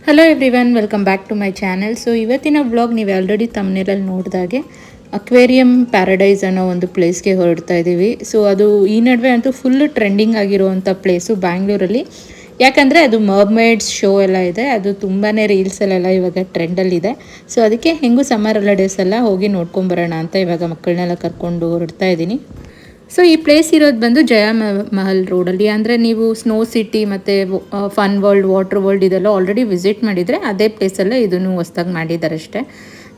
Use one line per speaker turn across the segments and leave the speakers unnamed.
Hello everyone, welcome back to my channel. So ಇವತ್ತಿನ vlog ನೀವು already ತಮ್ಮನೇಲಲ್ಲಿ ನೋಡಿದಾಗೆ ಅಕ್ವೇರಿಯಂ ಪ್ಯಾರಡೈಸ್ ಅನ್ನೋ ಒಂದು ಪ್ಲೇಸ್ಗೆ ಹೊರಡ್ತಾ ಇದ್ದೀವಿ. ಸೊ ಅದು ಈ ನಡುವೆ ಅಂತೂ ಫುಲ್ ಟ್ರೆಂಡಿಂಗ್ ಆಗಿರುವಂಥ ಪ್ಲೇಸು ಬ್ಯಾಂಗ್ಳೂರಲ್ಲಿ. ಯಾಕಂದರೆ ಅದು ಮರ್ಮೇಡ್ಸ್ ಶೋ ಎಲ್ಲ ಇದೆ, ಅದು ತುಂಬಾ ರೀಲ್ಸಲ್ಲೆಲ್ಲ ಇವಾಗ ಟ್ರೆಂಡಲ್ಲಿದೆ. ಸೊ ಅದಕ್ಕೆ ಹೆಂಗೂ ಸಮ್ಮರ್ ಹಾಲಿಡೇಸ್ ಎಲ್ಲ ಹೋಗಿ ನೋಡ್ಕೊಂಬರೋಣ ಅಂತ ಇವಾಗ ಮಕ್ಕಳನ್ನೆಲ್ಲ ಕರ್ಕೊಂಡು ಹೊರಡ್ತಾ ಇದ್ದೀನಿ. ಸೊ ಈ ಪ್ಲೇಸ್ ಇರೋದು ಬಂದು ಜಯ ಮಹಲ್ ರೋಡಲ್ಲಿ. ಅಂದರೆ ನೀವು ಸ್ನೋ ಸಿಟಿ ಮತ್ತು ಫನ್ ವರ್ಲ್ಡ್, ವಾಟರ್ ವರ್ಲ್ಡ್ ಇದೆಲ್ಲ ಆಲ್ರೆಡಿ ವಿಸಿಟ್ ಮಾಡಿದರೆ ಅದೇ ಪ್ಲೇಸಲ್ಲೇ ಇದನ್ನು ಹೊಸ್ದಾಗಿ ಮಾಡಿದ್ದಾರೆ ಅಷ್ಟೇ.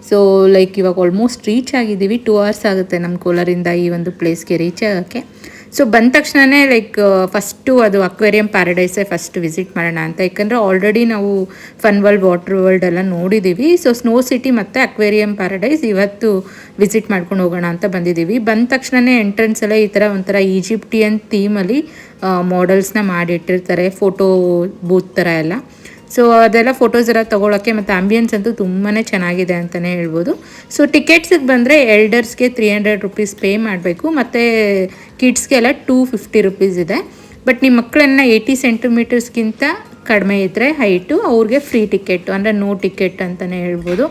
ಸೊ ಲೈಕ್ ಇವಾಗ ಆಲ್ಮೋಸ್ಟ್ ರೀಚ್ ಆಗಿದ್ದೀವಿ. 2 hours ಆಗುತ್ತೆ ನಮ್ಮ ಕೋಲಾರಿಂದ ಈ ಒಂದು ಪ್ಲೇಸ್ಗೆ ರೀಚ್ ಆಗೋಕ್ಕೆ. ಸೊ ಬಂದ ತಕ್ಷಣವೇ ಲೈಕ್ ಫಸ್ಟು ಅದು ಅಕ್ವೇರಿಯಂ ಪ್ಯಾರಡೈಸೇ ಫಸ್ಟ್ ವಿಸಿಟ್ ಮಾಡೋಣ ಅಂತ. ಯಾಕಂದರೆ ಆಲ್ರೆಡಿ ನಾವು ಫನ್ ವರ್ಲ್ಡ್, ವಾಟರ್ ವರ್ಲ್ಡ್ ಎಲ್ಲ ನೋಡಿದ್ದೀವಿ. ಸೊ ಸ್ನೋ ಸಿಟಿ ಮತ್ತು ಅಕ್ವೇರಿಯಂ ಪ್ಯಾರಡೈಸ್ ಇವತ್ತು ವಿಸಿಟ್ ಮಾಡ್ಕೊಂಡು ಹೋಗೋಣ ಅಂತ ಬಂದಿದ್ದೀವಿ. ಬಂದ ತಕ್ಷಣವೇ ಎಂಟ್ರೆನ್ಸ್ ಎಲ್ಲ ಈ ಥರ ಒಂಥರ ಈಜಿಪ್ಟಿಯನ್ ಥೀಮಲ್ಲಿ ಮಾಡೆಲ್ಸ್ನ ಮಾಡಿಟ್ಟಿರ್ತಾರೆ, ಫೋಟೋ ಬೂತ್ ಥರ ಎಲ್ಲ. ಸೊ ಅದೆಲ್ಲ ಫೋಟೋಸ್ ಎಲ್ಲ ತೊಗೊಳಕ್ಕೆ ಮತ್ತು ಆಂಬಿಯನ್ಸ್ ಅಂತೂ ತುಂಬಾ ಚೆನ್ನಾಗಿದೆ ಅಂತಲೇ ಹೇಳ್ಬೋದು. ಸೊ ಟಿಕೆಟ್ಸಿಗೆ ಬಂದರೆ ಎಲ್ಡರ್ಸ್ಗೆ 300 rupees ಪೇ ಮಾಡಬೇಕು, ಮತ್ತು ಕಿಡ್ಸ್ಗೆಲ್ಲ 250 rupees ಇದೆ. ಬಟ್ ನಿಮ್ಮ ಮಕ್ಕಳನ್ನ 80 centimeters ಕಡಿಮೆ ಇದ್ದರೆ ಹೈಟು, ಅವ್ರಿಗೆ ಫ್ರೀ ಟಿಕೆಟು, ಅಂದರೆ ನೋ ಟಿಕೆಟ್ ಅಂತಲೇ ಹೇಳ್ಬೋದು.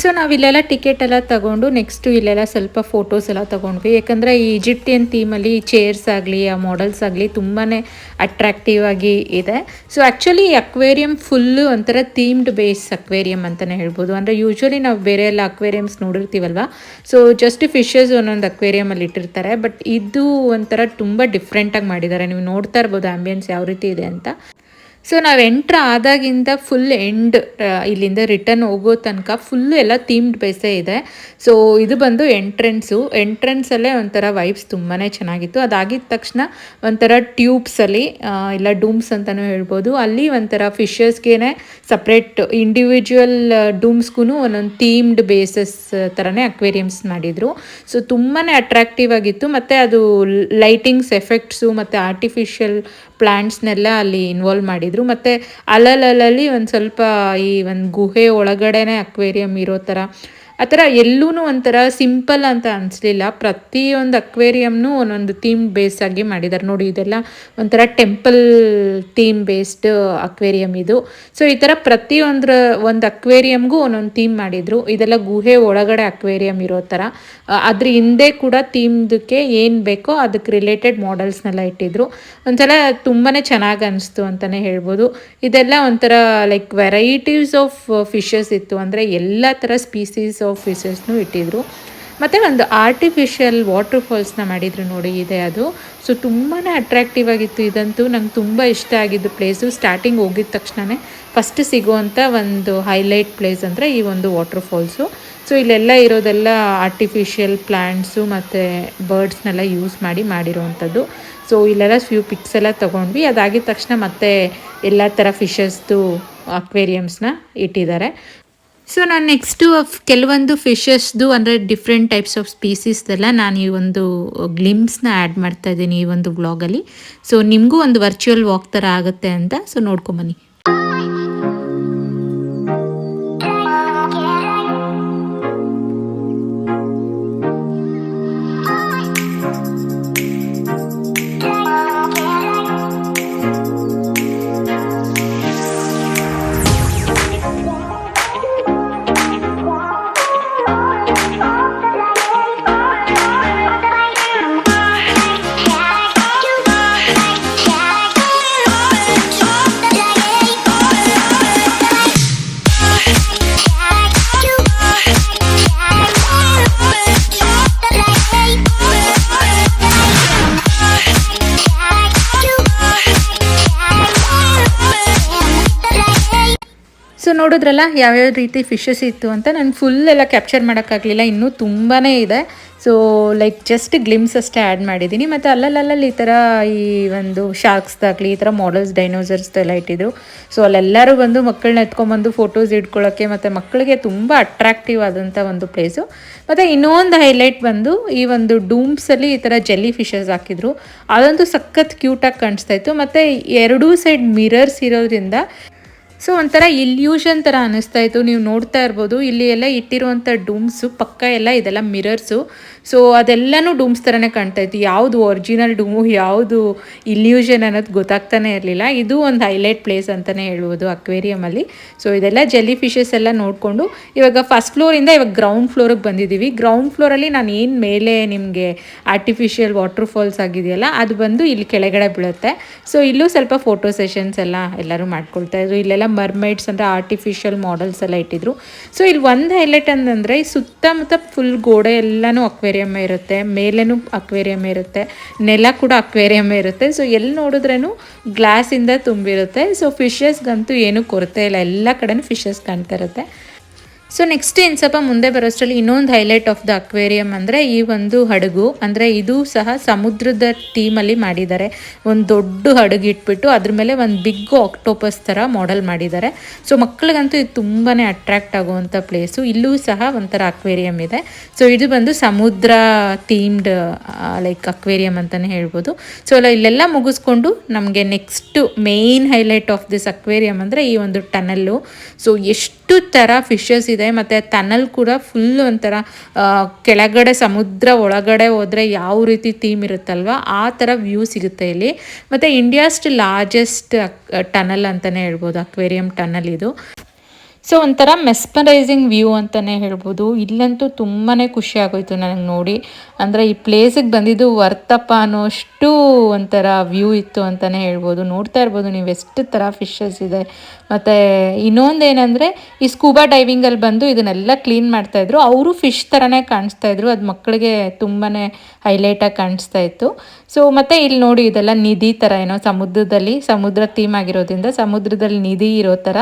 ಸೊ ನಾವಿಲ್ಲೆಲ್ಲ ಟಿಕೆಟ್ ಎಲ್ಲ ತೊಗೊಂಡು ನೆಕ್ಸ್ಟು ಇಲ್ಲೆಲ್ಲ ಸ್ವಲ್ಪ ಫೋಟೋಸ್ ಎಲ್ಲ ತೊಗೊಂಡ್ವಿ. ಯಾಕಂದರೆ ಈ ಈಜಿಪ್ಟಿಯನ್ ಥೀಮಲ್ಲಿ ಚೇರ್ಸ್ ಆಗಲಿ, ಆ ಮಾಡೆಲ್ಸ್ ಆಗಲಿ ತುಂಬಾ ಅಟ್ರಾಕ್ಟಿವ್ ಆಗಿ ಇದೆ. ಸೊ ಆ್ಯಕ್ಚುಲಿ ಈ ಅಕ್ವೇರಿಯಂ ಫುಲ್ಲು ಒಂಥರ ಥೀಮ್ಡ್ ಬೇಸ್ ಅಕ್ವೇರಿಯಂ ಅಂತಲೇ ಹೇಳ್ಬೋದು. ಅಂದರೆ ಯೂಶ್ವಲಿ ನಾವು ಬೇರೆ ಎಲ್ಲ ಅಕ್ವೇರಿಯಮ್ಸ್ ನೋಡಿರ್ತೀವಲ್ವ, ಸೊ ಜಸ್ಟ್ ಫಿಶಸ್ ಒಂದೊಂದು ಅಕ್ವೇರಿಯಮಲ್ಲಿ ಇಟ್ಟಿರ್ತಾರೆ. ಬಟ್ ಇದು ಒಂಥರ ತುಂಬ ಡಿಫ್ರೆಂಟಾಗಿ ಮಾಡಿದ್ದಾರೆ. ನೀವು ನೋಡ್ತಾ ಇರ್ಬೋದು ಆಂಬಿಯನ್ಸ್ ಯಾವ ರೀತಿ ಇದೆ ಅಂತ. ಸೊ ನಾವು ಎಂಟ್ರ್ ಆದಾಗಿಂದ ಫುಲ್ ಎಂಡ್ ಇಲ್ಲಿಂದ ರಿಟರ್ನ್ ಹೋಗೋ ತನಕ ಫುಲ್ಲು ಎಲ್ಲ ಥೀಮ್ಡ್ ಬೇಸೇ ಇದೆ. ಸೊ ಇದು ಬಂದು ಎಂಟ್ರೆನ್ಸಲ್ಲೇ ಒಂಥರ ವೈಬ್ಸ್ ತುಂಬಾ ಚೆನ್ನಾಗಿತ್ತು. ಅದಾಗಿದ್ದ ತಕ್ಷಣ ಒಂಥರ ಟ್ಯೂಬ್ಸಲ್ಲಿ ಇಲ್ಲ ಡೂಮ್ಸ್ ಅಂತಲೂ ಹೇಳ್ಬೋದು, ಅಲ್ಲಿ ಒಂಥರ ಫಿಶಸ್ಗೆ ಸಪ್ರೇಟ್ ಇಂಡಿವಿಜುವಲ್ ಡೂಮ್ಸ್ಗೂ ಒಂದೊಂದು ಥೀಮ್ಡ್ ಬೇಸಸ್ ಥರನೇ ಅಕ್ವೇರಿಯಮ್ಸ್ ಮಾಡಿದರು. ಸೊ ತುಂಬಾ ಅಟ್ರಾಕ್ಟಿವ್ ಆಗಿತ್ತು. ಮತ್ತು ಅದು ಲೈಟಿಂಗ್ಸ್ ಎಫೆಕ್ಟ್ಸು ಮತ್ತು ಆರ್ಟಿಫಿಷಿಯಲ್ ಪ್ಲ್ಯಾಂಟ್ಸ್ನೆಲ್ಲ ಅಲ್ಲಿ ಇನ್ವಾಲ್ವ್ ಮಾಡಿದರು. ಮತ್ತು ಅಲ್ಲಲ್ಲಿ ಒಂದು ಸ್ವಲ್ಪ ಈ ಒಂದು ಗುಹೆ ಒಳಗಡೆನೇ ಅಕ್ವೇರಿಯಂ ಇರೋ ಥರ, ಆ ಥರ ಎಲ್ಲೂ ಒಂಥರ ಸಿಂಪಲ್ ಅಂತ ಅನಿಸ್ಲಿಲ್ಲ. ಪ್ರತಿಯೊಂದು ಅಕ್ವೇರಿಯಮ್ನು ಒಂದೊಂದು ಥೀಮ್ ಬೇಸ್ ಆಗಿ ಮಾಡಿದ್ದಾರೆ ನೋಡಿ. ಇದೆಲ್ಲ ಒಂಥರ ಟೆಂಪಲ್ ಥೀಮ್ ಬೇಸ್ಡ್ ಅಕ್ವೇರಿಯಮ್ ಇದು. ಸೊ ಈ ಥರ ಒಂದು ಅಕ್ವೇರಿಯಮ್ಗೂ ಒಂದೊಂದು ಥೀಮ್ ಮಾಡಿದರು. ಇದೆಲ್ಲ ಗುಹೆ ಒಳಗಡೆ ಅಕ್ವೇರಿಯಮ್ ಇರೋ ಥರ. ಅದ್ರ ಹಿಂದೆ ಕೂಡ ಥೀಮ್ದಕ್ಕೆ ಏನು ಬೇಕೋ ಅದಕ್ಕೆ ರಿಲೇಟೆಡ್ ಮಾಡೆಲ್ಸ್ನೆಲ್ಲ ಇಟ್ಟಿದ್ರು. ಒಂಥರ ತುಂಬಾ ಚೆನ್ನಾಗಿ ಅನಿಸ್ತು ಅಂತಲೇ ಹೇಳ್ಬೋದು. ಇದೆಲ್ಲ ಒಂಥರ ಲೈಕ್ ವೆರೈಟೀಸ್ ಆಫ್ ಫಿಶಸ್ ಇತ್ತು. ಅಂದರೆ ಎಲ್ಲ ಥರ ಸ್ಪೀಸೀಸ್ ಆಫ್ ಫಿಶಸ್ನೂ ಇಟ್ಟಿದ್ರು. ಮತ್ತು ಒಂದು ಆರ್ಟಿಫಿಷಿಯಲ್ ವಾಟರ್ ಫಾಲ್ಸ್ನ ಮಾಡಿದರು ನೋಡಿ, ಇದೆ ಅದು. ಸೊ ತುಂಬಾ ಅಟ್ರಾಕ್ಟಿವ್ ಆಗಿತ್ತು. ಇದಂತೂ ನಂಗೆ ತುಂಬ ಇಷ್ಟ ಆಗಿದ್ದು ಪ್ಲೇಸು. ಸ್ಟಾರ್ಟಿಂಗ್ ಹೋಗಿದ ತಕ್ಷಣವೇ ಫಸ್ಟ್ ಸಿಗುವಂಥ ಒಂದು ಹೈಲೈಟ್ ಪ್ಲೇಸ್ ಅಂದರೆ ಈ ಒಂದು ವಾಟರ್ ಫಾಲ್ಸು. ಸೊ ಇಲ್ಲೆಲ್ಲ ಇರೋದೆಲ್ಲ ಆರ್ಟಿಫಿಷಿಯಲ್ ಪ್ಲ್ಯಾಂಟ್ಸು ಮತ್ತು ಬರ್ಡ್ಸ್ನೆಲ್ಲ ಯೂಸ್ ಮಾಡಿರೋವಂಥದ್ದು. ಸೊ ಇಲ್ಲೆಲ್ಲ ಫ್ಯೂ ಪಿಕ್ಸ್ ಎಲ್ಲ ತೊಗೊಂಡ್ವಿ. ಅದಾಗಿದ ತಕ್ಷಣ ಮತ್ತೆ ಎಲ್ಲ ಥರ ಫಿಶಸ್ದು ಅಕ್ವೇರಿಯಮ್ಸ್ನ ಇಟ್ಟಿದ್ದಾರೆ. ಸೊ ನಾನು ನೆಕ್ಸ್ಟು ಕೆಲವೊಂದು ಫಿಶಸ್ದು ಅಂದರೆ ಡಿಫ್ರೆಂಟ್ ಟೈಪ್ಸ್ ಆಫ್ ಸ್ಪೀಸೀಸ್ದೆಲ್ಲ ನಾನು ಈ ಒಂದು ಗ್ಲಿಮ್ಸ್ನ ಆ್ಯಡ್ ಮಾಡ್ತಾ ಇದ್ದೀನಿ ಈ ಒಂದು ವ್ಲಾಗಲ್ಲಿ. ಸೊ ನಿಮಗೂ ಒಂದು ವರ್ಚುವಲ್ ವಾಕ್ ಥರ ಆಗುತ್ತೆ ಅಂತ. ಸೊ ನೋಡ್ಕೊಂಬನ್ನಿ. ನೋಡಿದ್ರಲ್ಲ ಯಾವ್ಯಾವ ರೀತಿ ಫಿಶಸ್ ಇತ್ತು ಅಂತ. ನಾನು ಫುಲ್ ಎಲ್ಲ ಕ್ಯಾಪ್ಚರ್ ಮಾಡೋಕ್ಕಾಗಲಿಲ್ಲ, ಇನ್ನೂ ತುಂಬಾ ಇದೆ. ಸೊ ಲೈಕ್ ಜಸ್ಟ್ ಗ್ಲಿಮ್ಸ್ ಅಷ್ಟೇ ಆ್ಯಡ್ ಮಾಡಿದ್ದೀನಿ. ಮತ್ತು ಅಲ್ಲಲ್ಲಿ ಈ ಥರ ಈ ಒಂದು ಶಾರ್ಕ್ಸ್ದಾಗಲಿ ಈ ಥರ ಮಾಡಲ್ಸ್ ಡೈನೋಸರ್ಸ್ದೆಲ್ಲ ಇಟ್ಟಿದ್ರು. ಸೊ ಅಲ್ಲೆಲ್ಲರೂ ಬಂದು ಮಕ್ಕಳನ್ನ ಎತ್ಕೊಂಡ್ಬಂದು ಫೋಟೋಸ್ ಇಟ್ಕೊಳ್ಳೋಕ್ಕೆ ಮತ್ತು ಮಕ್ಕಳಿಗೆ ತುಂಬ ಅಟ್ರಾಕ್ಟಿವ್ ಆದಂಥ ಒಂದು ಪ್ಲೇಸು. ಮತ್ತು ಇನ್ನೊಂದು ಹೈಲೈಟ್ ಬಂದು ಈ ಒಂದು ಡೂಮ್ಸಲ್ಲಿ ಈ ಥರ ಜೆಲ್ಲಿ ಫಿಶಸ್ ಹಾಕಿದ್ರು. ಅದಂತೂ ಸಖತ್ ಕ್ಯೂಟಾಗಿ ಕಾಣಿಸ್ತಾ ಇತ್ತು. ಮತ್ತು ಎರಡೂ ಸೈಡ್ ಮಿರರ್ಸ್ ಇರೋದ್ರಿಂದ ಸೊ ಒಂಥರ ಇಲ್ಯೂಷನ್ ಥರ ಅನ್ನಿಸ್ತಾ ಇತ್ತು. ನೀವು ನೋಡ್ತಾ ಇರ್ಬೋದು ಇಲ್ಲಿ ಎಲ್ಲ ಇಟ್ಟಿರುವಂಥ ಡೂಮ್ಸು ಪಕ್ಕ ಎಲ್ಲ ಇದೆಲ್ಲ ಮಿರರ್ಸು. ಸೊ ಅದೆಲ್ಲನೂ ಡೂಮ್ಸ್ ಥರನೇ ಕಾಣ್ತಾ ಇತ್ತು. ಯಾವುದು ಒರಿಜಿನಲ್ ಡೂಮು ಯಾವುದು ಇಲ್ಯೂಷನ್ ಅನ್ನೋದು ಗೊತ್ತಾಗ್ತಾನೆ ಇರಲಿಲ್ಲ. ಇದು ಒಂದು ಹೈಲೈಟ್ ಪ್ಲೇಸ್ ಅಂತಲೇ ಹೇಳ್ಬೋದು ಅಕ್ವೇರಿಯಮಲ್ಲಿ. ಸೊ ಇದೆಲ್ಲ ಜೆಲ್ಲಿ ಫಿಶಸ್ ಎಲ್ಲ ನೋಡಿಕೊಂಡು ಇವಾಗ ಫಸ್ಟ್ ಫ್ಲೋರಿಂದ ಇವಾಗ ಗ್ರೌಂಡ್ ಫ್ಲೋರಿಗೆ ಬಂದಿದ್ದೀವಿ. ಗ್ರೌಂಡ್ ಫ್ಲೋರಲ್ಲಿ ನಾನು ಏನು ಮೇಲೆ ನಿಮಗೆ ಆರ್ಟಿಫಿಷಿಯಲ್ ವಾಟರ್ ಫಾಲ್ಸ್ ಆಗಿದೆಯಲ್ಲ ಅದು ಬಂದು ಇಲ್ಲಿ ಕೆಳಗಡೆ ಬೀಳುತ್ತೆ. ಸೊ ಇಲ್ಲೂ ಸ್ವಲ್ಪ ಫೋಟೋ ಸೆಷನ್ಸ್ ಎಲ್ಲ ಎಲ್ಲರೂ ಮಾಡ್ಕೊಳ್ತಾ ಇದ್ರು. ಇಲ್ಲೆಲ್ಲ ಮರ್ಮೈಡ್ಸ್ ಅಂದರೆ ಆರ್ಟಿಫಿಷಿಯಲ್ ಮಾಡೆಲ್ಸ್ ಎಲ್ಲ ಇಟ್ಟಿದ್ರು. ಸೊ ಇಲ್ಲಿ ಒಂದು ಹೈಲೈಟ್ ಅಂತಂದರೆ ಈ ಸುತ್ತಮುತ್ತ ಫುಲ್ ಗೋಡೆ ಎಲ್ಲನೂ ಅಕ್ವೇರಿಯಮ್ ಇರುತ್ತೆ, ಮೇಲೇನೂ ಅಕ್ವೇರಿಯಮ್ ಇರುತ್ತೆ, ನೆಲ ಕೂಡ ಅಕ್ವೇರಿಯಮ್ ಇರುತ್ತೆ. ಸೊ ಎಲ್ಲಿ ನೋಡಿದ್ರೂ ಗ್ಲಾಸಿಂದ ತುಂಬಿರುತ್ತೆ. ಸೊ ಫಿಶಸ್ಗಂತೂ ಏನೂ ಕೊರತೆ ಇಲ್ಲ, ಎಲ್ಲ ಕಡೆನೂ ಫಿಶಸ್ ಕಾಣ್ತಾ ಇರುತ್ತೆ. ಸೊ ನೆಕ್ಸ್ಟ್ ಇನ್ನು ಸ್ವಲ್ಪ ಮುಂದೆ ಬರೋಷ್ಟರಲ್ಲಿ ಇನ್ನೊಂದು ಹೈಲೈಟ್ ಆಫ್ ದ ಅಕ್ವೇರಿಯಮ್ ಅಂದರೆ ಈ ಒಂದು ಹಡಗು. ಅಂದರೆ ಇದು ಸಹ ಸಮುದ್ರದ ಥೀಮಲ್ಲಿ ಮಾಡಿದ್ದಾರೆ. ಒಂದು ದೊಡ್ಡ ಹಡಗು ಇಟ್ಬಿಟ್ಟು ಅದ್ರ ಮೇಲೆ ಒಂದು ಬಿಗ್ ಆಕ್ಟೋಪಸ್ ಥರ ಮಾಡೆಲ್ ಮಾಡಿದ್ದಾರೆ. ಸೊ ಮಕ್ಕಳಿಗಂತೂ ಇದು ತುಂಬಾ ಅಟ್ರಾಕ್ಟ್ ಆಗುವಂಥ ಪ್ಲೇಸು. ಇಲ್ಲೂ ಸಹ ಒಂಥರ ಅಕ್ವೇರಿಯಮ್ ಇದೆ. ಸೊ ಇದು ಬಂದು ಸಮುದ್ರ ಥೀಮ್ಡ್ ಲೈಕ್ ಅಕ್ವೇರಿಯಮ್ ಅಂತಲೇ ಹೇಳ್ಬೋದು. ಸೊ ಇಲ್ಲೆಲ್ಲ ಮುಗಿಸ್ಕೊಂಡು ನಮಗೆ next main highlight of this aquarium ಅಂದರೆ ಈ ಒಂದು ಟನಲ್ಲು. ಸೊ ಎಷ್ಟು ಥರ ಫಿಶಸ್ ಇದೆ. ಮತ್ತು ಟನಲ್ ಕೂಡ ಫುಲ್ ಒಂಥರ ಕೆಳಗಡೆ ಸಮುದ್ರ ಒಳಗಡೆ ಹೋದರೆ ಯಾವ ರೀತಿ ಥೀಮ್ ಇರುತ್ತಲ್ವ ಆ ಥರ ವ್ಯೂ ಸಿಗುತ್ತೆ ಇಲ್ಲಿ. ಮತ್ತು ಇಂಡಿಯಾಸ್ಟ್ ಲಾರ್ಜೆಸ್ಟ್ ಟನಲ್ ಅಂತಲೇ ಹೇಳ್ಬೋದು ಅಕ್ವೇರಿಯಂ ಟನಲ್ ಇದು. ಸೊ ಒಂಥರ ಮೆಸ್ಮರೈಸಿಂಗ್ ವ್ಯೂ ಅಂತಲೇ ಹೇಳ್ಬೋದು. ಇಲ್ಲಂತೂ ತುಂಬಾ ಖುಷಿ ಆಗೋಯ್ತು ನನಗೆ ನೋಡಿ. ಅಂದರೆ ಈ ಪ್ಲೇಸಿಗೆ ಬಂದಿದ್ದು ವರ್ತಪ್ಪ ಅನ್ನೋಷ್ಟು ಒಂಥರ ವ್ಯೂ ಇತ್ತು ಅಂತಲೇ ಹೇಳ್ಬೋದು. ನೋಡ್ತಾ ಇರ್ಬೋದು ನೀವು ಎಷ್ಟು ಥರ ಫಿಶಸ್ ಇದೆ. ಮತ್ತು ಇನ್ನೊಂದು ಏನಂದರೆ ಈ ಸ್ಕೂಬಾ ಡೈವಿಂಗಲ್ಲಿ ಬಂದು ಇದನ್ನೆಲ್ಲ ಕ್ಲೀನ್ ಮಾಡ್ತಾಯಿದ್ರು. ಅವರು ಫಿಶ್ ಥರನೇ ಕಾಣಿಸ್ತಾಯಿದ್ರು. ಅದು ಮಕ್ಕಳಿಗೆ ತುಂಬಾ ಹೈಲೈಟಾಗಿ ಕಾಣಿಸ್ತಾ ಇತ್ತು. ಸೊ ಮತ್ತು ಇಲ್ಲಿ ನೋಡಿ ಇದೆಲ್ಲ ನಿಧಿ ಥರ ಏನೋ ಸಮುದ್ರ ಥೀಮ್ ಆಗಿರೋದ್ರಿಂದ ಸಮುದ್ರದಲ್ಲಿ ನಿಧಿ ಇರೋ ಥರ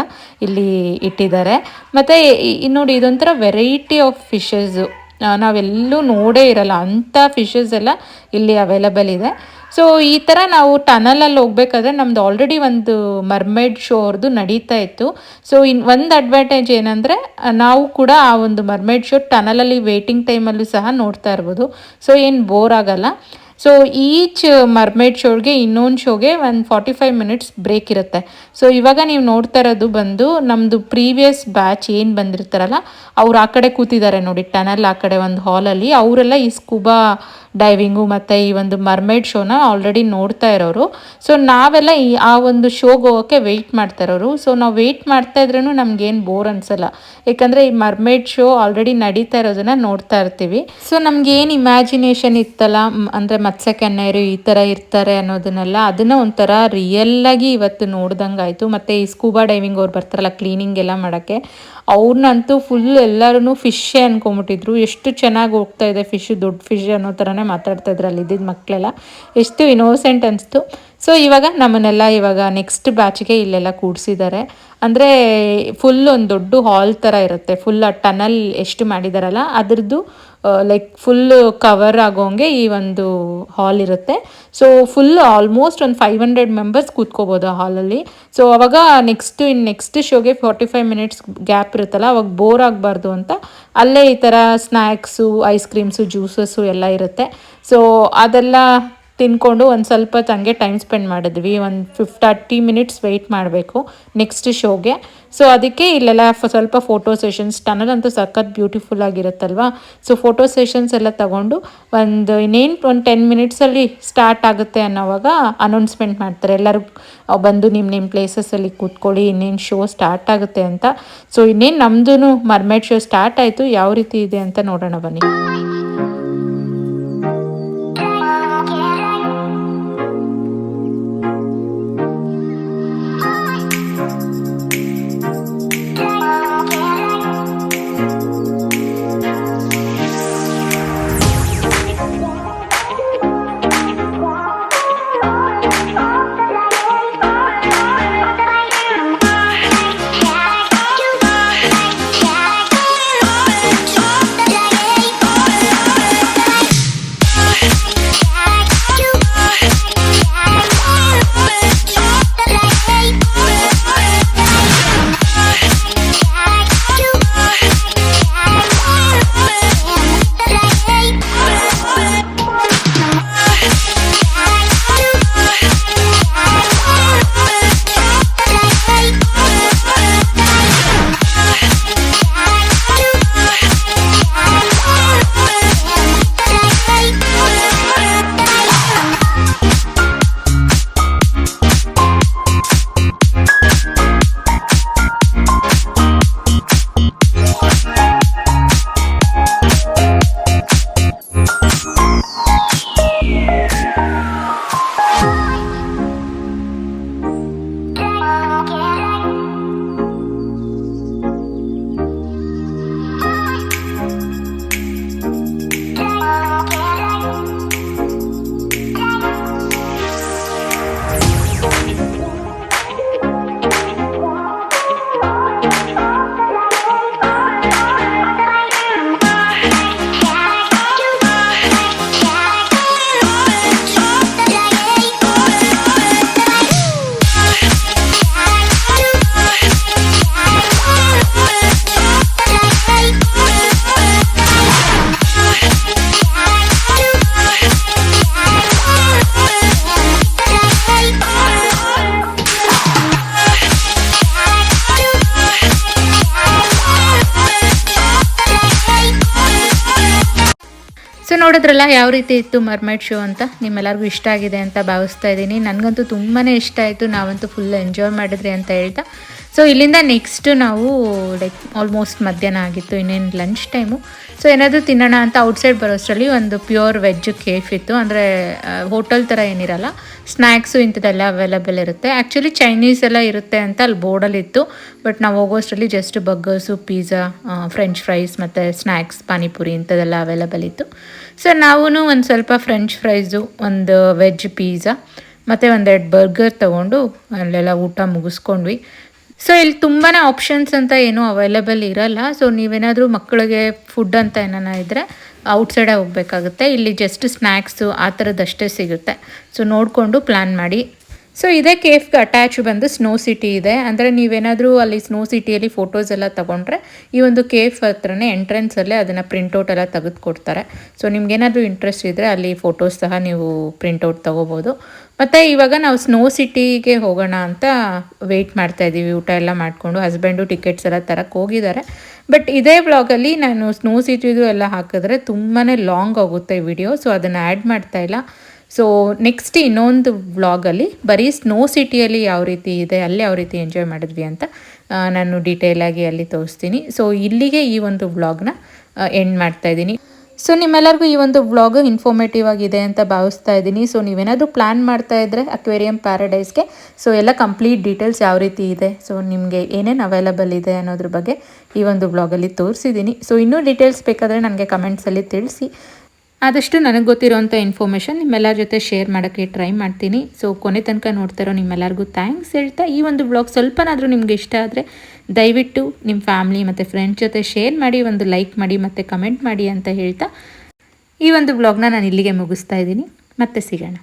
ಇಲ್ಲಿ ಇಟ್ಟಿದ್ದಾರೆ. ಮತ್ತು ನೋಡಿ ಇದೊಂಥರ ವೆರೈಟಿ ಆಫ್ ಫಿಶಸ್ಸು ನಾವೆಲ್ಲೂ ನೋಡೇ ಇರಲ್ಲ ಅಂಥ ಫಿಶಸ್ ಎಲ್ಲ ಇಲ್ಲಿ ಅವೈಲಬಲ್ ಇದೆ. ಸೊ ಈ ಥರ ನಾವು ಟನಲಲ್ಲಿ ಹೋಗ್ಬೇಕಾದ್ರೆ ನಮ್ಮದು ಆಲ್ರೆಡಿ ಒಂದು ಮರ್ಮೈಡ್ ಶೋ ಅವ್ರದ್ದು ನಡೀತಾ ಇತ್ತು. ಸೊ ಒಂದು ಅಡ್ವಾಂಟೇಜ್ ಏನಂದರೆ ನಾವು ಕೂಡ ಆ ಒಂದು ಮರ್ಮೈಡ್ ಶೋ ಟನಲಲ್ಲಿ ವೇಟಿಂಗ್ ಟೈಮಲ್ಲೂ ಸಹ ನೋಡ್ತಾ ಇರ್ಬೋದು. ಸೊ ಏನು ಬೋರ್ ಆಗಲ್ಲ. ಸೊ ಈಚ್ ಮರ್ಮೈಡ್ ಶೋಗೆ ಇನ್ನೊಂದು ಶೋಗೆ ಒಂದು 45 ಮಿನಿಟ್ಸ್ ಬ್ರೇಕ್ ಇರುತ್ತೆ. ಸೊ ಇವಾಗ ನೀವು ನೋಡ್ತಾ ಇರೋದು ಬಂದು ನಮ್ಮದು ಪ್ರೀವಿಯಸ್ ಬ್ಯಾಚ್ ಏನು ಬಂದಿರ್ತಾರಲ್ಲ ಅವ್ರು ಆ ಕಡೆ ಕೂತಿದ್ದಾರೆ ನೋಡಿ ಟನಲ್ ಆ ಕಡೆ ಒಂದು ಹಾಲಲ್ಲಿ. ಅವರೆಲ್ಲ ಈ ಸ್ಕೂಬಾ ಡೈವಿಂಗು ಮತ್ತು ಈ ಒಂದು ಮರ್ಮೈಡ್ ಶೋನ ಆಲ್ರೆಡಿ ನೋಡ್ತಾ ಇರೋರು. ಸೊ ನಾವೆಲ್ಲ ಆ ಒಂದು ಶೋಗೆ ಹೋಗೋಕ್ಕೆ ವೆಯ್ಟ್ ಮಾಡ್ತಾ ಇರೋರು. ಸೊ ನಾವು ವೆಯ್ಟ್ ಮಾಡ್ತಾ ಇದ್ರೂ ನಮಗೇನು ಬೋರ್ ಅನಿಸಲ್ಲ, ಯಾಕಂದರೆ ಈ ಮರ್ಮೈಡ್ ಶೋ ಆಲ್ರೆಡಿ ನಡೀತಾ ಇರೋದನ್ನು ನೋಡ್ತಾ ಇರ್ತೀವಿ. ಸೊ ನಮಗೇನು ಇಮ್ಯಾಜಿನೇಷನ್ ಇತ್ತಲ್ಲ ಅಂದರೆ ಮತ್ಸ್ಯಕನ್ಯರು ಈ ಥರ ಇರ್ತಾರೆ ಅನ್ನೋದನ್ನೆಲ್ಲ ಅದನ್ನು ಒಂಥರ ರಿಯಲ್ಲಾಗಿ ಇವತ್ತು ನೋಡ್ದಂಗೆ ಆಯಿತು. ಮತ್ತು ಈ ಸ್ಕೂಬಾ ಡೈವಿಂಗ್ ಅವ್ರು ಬರ್ತಾರಲ್ಲ ಕ್ಲೀನಿಂಗ್ ಎಲ್ಲ ಮಾಡೋಕ್ಕೆ, ಅವ್ರನ್ನಂತೂ ಫುಲ್ ಎಲ್ಲರೂ ಫಿಶ್ಶೇ ಅಂದ್ಕೊಂಬಿಟ್ಟಿದ್ರು. ಎಷ್ಟು ಚೆನ್ನಾಗಿ ಹೋಗ್ತಾ ಇದೆ ಫಿಶ್, ದೊಡ್ಡ ಫಿಶ್ ಅನ್ನೋ ಥರನೇ ಮಾತಾಡ್ತಾ ಇದ್ರು ಅಲ್ಲಿ ಇದ್ದಿದ್ದು ಮಕ್ಕಳೆಲ್ಲ. ಎಷ್ಟು ಇನೋಸೆಂಟ್ ಅನಿಸ್ತು. ಸೊ ಇವಾಗ ನಮ್ಮನ್ನೆಲ್ಲ ಇವಾಗ ನೆಕ್ಸ್ಟ್ ಬ್ಯಾಚ್ಗೆ ಇಲ್ಲೆಲ್ಲ ಕೂಡಿಸಿದ್ದಾರೆ. ಅಂದರೆ ಫುಲ್ ಒಂದು ದೊಡ್ಡ ಹಾಲ್ ಥರ ಇರುತ್ತೆ. ಫುಲ್ ಆ ಟನಲ್ ಎಷ್ಟು ಮಾಡಿದಾರಲ್ಲ ಅದ್ರದ್ದು ಲೈಕ್ ಫುಲ್ಲು ಕವರ್ ಆಗೋಂಗೆ ಈ ಒಂದು ಹಾಲ್ ಇರುತ್ತೆ. ಸೊ ಫುಲ್ ಆಲ್ಮೋಸ್ಟ್ ಒಂದು 500 ಮೆಂಬರ್ಸ್ ಕೂತ್ಕೋಬೋದು ಆ ಹಾಲಲ್ಲಿ. ಸೊ ಅವಾಗ ನೆಕ್ಸ್ಟ್ ಶೋಗೆ 45 ಮಿನಿಟ್ಸ್ ಗ್ಯಾಪ್ ಇರುತ್ತಲ್ಲ ಅವಾಗ ಬೋರ್ ಆಗಬಾರ್ದು ಅಂತ ಅಲ್ಲೇ ಈ ಥರ ಸ್ನ್ಯಾಕ್ಸು, ಐಸ್ ಕ್ರೀಮ್ಸು, ಜ್ಯೂಸಸ್ಸು ಎಲ್ಲ ಇರುತ್ತೆ. ಸೊ ಅದೆಲ್ಲ ತಿನ್ಕೊಂಡು ಒಂದು ಸ್ವಲ್ಪ ಹಂಗೆ ಟೈಮ್ ಸ್ಪೆಂಡ್ ಮಾಡಿದ್ವಿ. ಒಂದು 30 ಮಿನಿಟ್ಸ್ ವೆಯ್ಟ್ ಮಾಡಬೇಕು ನೆಕ್ಸ್ಟ್ ಶೋಗೆ. ಸೊ ಅದಕ್ಕೆ ಇಲ್ಲೆಲ್ಲ ಸ್ವಲ್ಪ ಫೋಟೋ ಸೆಷನ್ಸ್, ಟನಲ್ ಅಂತೂ ಸಖತ್ ಬ್ಯೂಟಿಫುಲ್ ಆಗಿರುತ್ತಲ್ವ. ಸೊ ಫೋಟೋ ಸೆಷನ್ಸ್ ಎಲ್ಲ ತೊಗೊಂಡು ಒಂದು 10 ಮಿನಿಟ್ಸಲ್ಲಿ ಸ್ಟಾರ್ಟ್ ಆಗುತ್ತೆ ಅನ್ನೋವಾಗ ಅನೌನ್ಸ್ಮೆಂಟ್ ಮಾಡ್ತಾರೆ, ಎಲ್ಲರೂ ಬಂದು ನಿಮ್ಮ ಪ್ಲೇಸಸ್ಸಲ್ಲಿ ಕೂತ್ಕೊಳ್ಳಿ, ಇನ್ನೇನು ಶೋ ಸ್ಟಾರ್ಟ್ ಆಗುತ್ತೆ ಅಂತ. ಸೊ ಇನ್ನೇನು ನಮ್ಮದು ಮರ್ಮೈಡ್ ಶೋ ಸ್ಟಾರ್ಟ್ ಆಯಿತು. ಯಾವ ರೀತಿ ಇದೆ ಅಂತ ನೋಡೋಣ ಬನ್ನಿ. ಸೊ ನೋಡಿದ್ರಲ್ಲ ಯಾವ ರೀತಿ ಇತ್ತು ಮರ್ಮೈಡ್ ಶೋ ಅಂತ. ನಿಮ್ಮೆಲ್ಲರಿಗೂ ಇಷ್ಟ ಆಗಿದೆ ಅಂತ ಭಾವಿಸ್ತಾ ಇದ್ದೀನಿ. ನನಗಂತೂ ತುಂಬಾ ಇಷ್ಟ ಆಯಿತು. ನಾವಂತೂ ಫುಲ್ ಎಂಜಾಯ್ ಮಾಡಿದ್ರಿ ಅಂತ ಹೇಳ್ತಾ, ಸೊ ಇಲ್ಲಿಂದ ನೆಕ್ಸ್ಟ್ ನಾವು ಲೈಕ್ ಆಲ್ಮೋಸ್ಟ್ ಮಧ್ಯಾಹ್ನ ಆಗಿತ್ತು, ಇನ್ನೇನು ಲಂಚ್ ಟೈಮು. ಸೊ ಏನಾದರೂ ತಿನ್ನೋಣ ಅಂತ ಔಟ್ಸೈಡ್ ಬರೋಷ್ಟರಲ್ಲಿ ಒಂದು ಪ್ಯೂರ್ ವೆಜ್ ಕೇಫ್ ಇತ್ತು. ಅಂದರೆ ಹೋಟೆಲ್ ಥರ ಏನಿರಲ್ಲ, ಸ್ನ್ಯಾಕ್ಸು ಇಂಥದ್ದೆಲ್ಲ ಅವೈಲೇಬಲ್ ಇರುತ್ತೆ. ಆ್ಯಕ್ಚುಲಿ ಚೈನೀಸ್ ಎಲ್ಲ ಇರುತ್ತೆ ಅಂತ ಅಲ್ಲಿ ಬೋರ್ಡಲ್ಲಿತ್ತು. ಬಟ್ ನಾವು ಹೋಗೋಷ್ಟರಲ್ಲಿ just burgers, pizza, French fries ಮತ್ತು ಸ್ನ್ಯಾಕ್ಸ್, ಪಾನಿಪುರಿ ಇಂಥದ್ದೆಲ್ಲ ಅವೈಲೇಬಲ್ ಇತ್ತು. ಸೊ ನಾವೂ ಒಂದು ಸ್ವಲ್ಪ ಫ್ರೆಂಚ್ ಫ್ರೈಸು, ಒಂದು ವೆಜ್ ಪಿಜ್ಜಾ ಮತ್ತು ಒಂದೆರಡು ಬರ್ಗರ್ ತೊಗೊಂಡು ಅಲ್ಲೆಲ್ಲ ಊಟ ಮುಗಿಸ್ಕೊಂಡ್ವಿ. ಸೊ ಇಲ್ಲಿ ತುಂಬಾ ಆಪ್ಷನ್ಸ್ ಅಂತ ಏನೂ ಅವೈಲೇಬಲ್ ಇರಲ್ಲ. ಸೊ ನೀವೇನಾದರೂ ಮಕ್ಕಳಿಗೆ ಫುಡ್ ಅಂತ ಏನಾರ ಇದ್ದರೆ ಔಟ್ಸೈಡೇ ಹೋಗಬೇಕಾಗುತ್ತೆ. ಇಲ್ಲಿ ಜಸ್ಟ್ ಸ್ನ್ಯಾಕ್ಸು ಆ ಥರದ್ದಷ್ಟೇ ಸಿಗುತ್ತೆ. ಸೊ ನೋಡಿಕೊಂಡು ಪ್ಲ್ಯಾನ್ ಮಾಡಿ. ಸೊ ಇದೇ ಕೇಫ್ಗೆ ಅಟ್ಯಾಚ್ ಬಂದು ಸ್ನೋ ಸಿಟಿ ಇದೆ. ಅಂದರೆ ನೀವೇನಾದರೂ ಅಲ್ಲಿ ಸ್ನೋ ಸಿಟಿಯಲ್ಲಿ ಫೋಟೋಸ್ ಎಲ್ಲ ತೊಗೊಂಡ್ರೆ ಈ ಒಂದು ಕೇಫ್ ಹತ್ರನೇ ಎಂಟ್ರೆನ್ಸಲ್ಲೇ ಅದನ್ನು ಪ್ರಿಂಟೌಟ್ ಎಲ್ಲ ತೆಗೆದುಕೊಡ್ತಾರೆ. ಸೊ ನಿಮ್ಗೇನಾದರೂ ಇಂಟ್ರೆಸ್ಟ್ ಇದ್ದರೆ ಅಲ್ಲಿ ಫೋಟೋಸ್ ಸಹ ನೀವು ಪ್ರಿಂಟೌಟ್ ತೊಗೋಬೋದು. ಮತ್ತು ಇವಾಗ ನಾವು ಸ್ನೋ ಸಿಟಿಗೆ ಹೋಗೋಣ ಅಂತ ವೆಯ್ಟ್ ಮಾಡ್ತಾಯಿದ್ದೀವಿ. ಊಟ ಎಲ್ಲ ಮಾಡಿಕೊಂಡು ಹಸ್ಬೆಂಡು ಟಿಕೆಟ್ಸ್ ಎಲ್ಲ ತರಕ್ಕೆ ಹೋಗಿದ್ದಾರೆ. ಬಟ್ ಇದೇ ವ್ಲಾಗಲ್ಲಿ ನಾನು ಸ್ನೋ ಸಿಟಿದು ಎಲ್ಲ ಹಾಕಿದ್ರೆ ತುಂಬಾ ಲಾಂಗ್ ಆಗುತ್ತೆ ವಿಡಿಯೋ. ಸೊ ಅದನ್ನು ಆ್ಯಡ್ ಮಾಡ್ತಾಯಿಲ್ಲ. ಸೊ ನೆಕ್ಸ್ಟ್ ಇನ್ನೊಂದು ವ್ಲಾಗಲ್ಲಿ ಬರೀ ಸ್ನೋ ಸಿಟಿಯಲ್ಲಿ ಯಾವ ರೀತಿ ಇದೆ, ಅಲ್ಲಿ ಯಾವ ರೀತಿ ಎಂಜಾಯ್ ಮಾಡಿದ್ವಿ ಅಂತ ನಾನು ಡೀಟೇಲಾಗಿ ಅಲ್ಲಿ ತೋರಿಸ್ತೀನಿ. ಸೊ ಇಲ್ಲಿಗೆ ಈ ಒಂದು ವ್ಲಾಗ್ನ ಎಂಡ್ ಮಾಡ್ತಾಯಿದ್ದೀನಿ. ಸೊ ನಿಮ್ಮೆಲ್ಲರಿಗೂ ಈ ಒಂದು ವ್ಲಾಗ್ ಇನ್ಫಾರ್ಮೇಟಿವ್ ಆಗಿದೆ ಅಂತ ಭಾವಿಸ್ತಾ ಇದ್ದೀನಿ. ಸೊ ನೀವೇನಾದರೂ ಪ್ಲ್ಯಾನ್ ಮಾಡ್ತಾ ಇದ್ದರೆ ಅಕ್ವೇರಿಯಂ ಪ್ಯಾರಡೈಸ್ಗೆ ಸೊ ಎಲ್ಲ ಕಂಪ್ಲೀಟ್ ಡೀಟೇಲ್ಸ್ ಯಾವ ರೀತಿ ಇದೆ, ಸೊ ನಿಮಗೆ ಏನೇನು ಅವೈಲಬಲ್ ಇದೆ ಅನ್ನೋದ್ರ ಬಗ್ಗೆ ಈ ಒಂದು ವ್ಲಾಗಲ್ಲಿ ತೋರಿಸಿದ್ದೀನಿ. ಸೊ ಇನ್ನೂ ಡೀಟೇಲ್ಸ್ ಬೇಕಾದರೆ ನನಗೆ ಕಮೆಂಟ್ಸಲ್ಲಿ ತಿಳಿಸಿ. ಆದಷ್ಟು ನನಗೆ ಗೊತ್ತಿರೋಂಥ ಇನ್ಫಾರ್ಮೇಷನ್ ನಿಮ್ಮೆಲ್ಲರ ಜೊತೆ ಶೇರ್ ಮಾಡೋಕ್ಕೆ ಟ್ರೈ ಮಾಡ್ತೀನಿ. ಸೊ ಕೊನೆ ತನಕ ನೋಡ್ತಾರೋ ನಿಮ್ಮೆಲ್ಲರಿಗೂ ಥ್ಯಾಂಕ್ಸ್ ಹೇಳ್ತಾ, ಈ ಒಂದು ವ್ಲಾಗ್ ಸ್ವಲ್ಪನಾದರೂ ನಿಮಗೆ ಇಷ್ಟ ಆದರೆ ದಯವಿಟ್ಟು ನಿಮ್ಮ ಫ್ಯಾಮ್ಲಿ ಮತ್ತು ಫ್ರೆಂಡ್ಸ್ ಜೊತೆ ಶೇರ್ ಮಾಡಿ, ಒಂದು ಲೈಕ್ ಮಾಡಿ ಮತ್ತು ಕಮೆಂಟ್ ಮಾಡಿ ಅಂತ ಹೇಳ್ತಾ ಈ ಒಂದು ವ್ಲಾಗ್ನ ನಾನು ಇಲ್ಲಿಗೆ ಮುಗಿಸ್ತಾ ಇದ್ದೀನಿ. ಮತ್ತೆ ಸಿಗೋಣ.